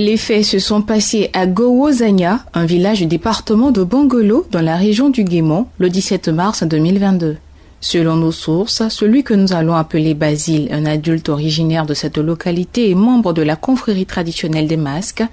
Les faits se sont passés à Gowozania, un village du département de Bangolo, dans la région du Guémon, le 17 mars 2022. Selon nos sources, celui que nous allons appeler Basile, un adulte originaire de cette localité et membre de la confrérie traditionnelle des masques,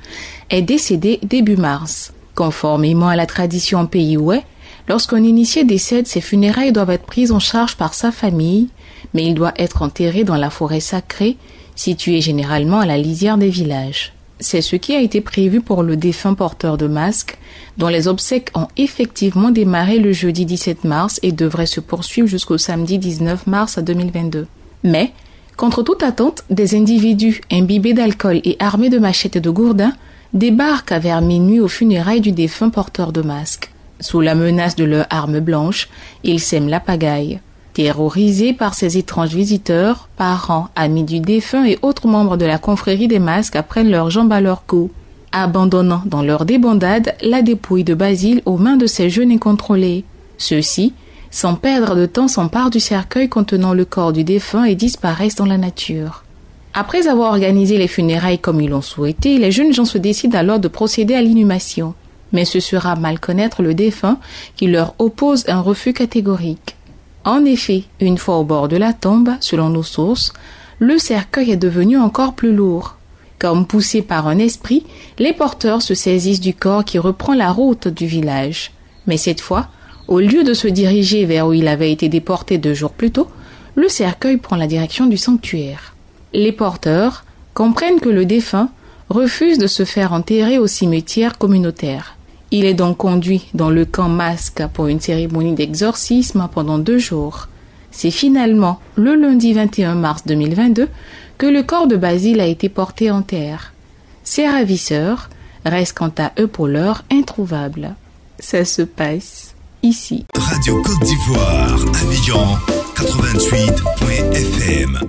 est décédé début mars. Conformément à la tradition pays-ouai, lorsqu'un initié décède, ses funérailles doivent être prises en charge par sa famille, mais il doit être enterré dans la forêt sacrée, située généralement à la lisière des villages. C'est ce qui a été prévu pour le défunt porteur de masque, dont les obsèques ont effectivement démarré le jeudi 17 mars et devraient se poursuivre jusqu'au samedi 19 mars 2022. Mais, contre toute attente, des individus imbibés d'alcool et armés de machettes et de gourdins débarquent vers minuit aux funérailles du défunt porteur de masque. Sous la menace de leurs armes blanches, ils sèment la pagaille. Terrorisés par ces étranges visiteurs, parents, amis du défunt et autres membres de la confrérie des masques apprennent leurs jambes à leur cou, abandonnant dans leur débandade la dépouille de Basile aux mains de ces jeunes incontrôlés. Ceux-ci, sans perdre de temps, s'emparent du cercueil contenant le corps du défunt et disparaissent dans la nature. Après avoir organisé les funérailles comme ils l'ont souhaité, les jeunes gens se décident alors de procéder à l'inhumation. Mais ce sera mal connaître le défunt qui leur oppose un refus catégorique. En effet, une fois au bord de la tombe, selon nos sources, le cercueil est devenu encore plus lourd. Comme poussés par un esprit, les porteurs se saisissent du corps qui reprend la route du village. Mais cette fois, au lieu de se diriger vers où il avait été déporté 2 jours plus tôt, le cercueil prend la direction du sanctuaire. Les porteurs comprennent que le défunt refuse de se faire enterrer au cimetière communautaire. Il est donc conduit dans le camp masque pour une cérémonie d'exorcisme pendant 2 jours. C'est finalement le lundi 21 mars 2022 que le corps de Basile a été porté en terre. Ses ravisseurs restent quant à eux pour l'heure introuvables. Ça se passe ici. Radio Côte d'Ivoire, Abidjan, 88.fm.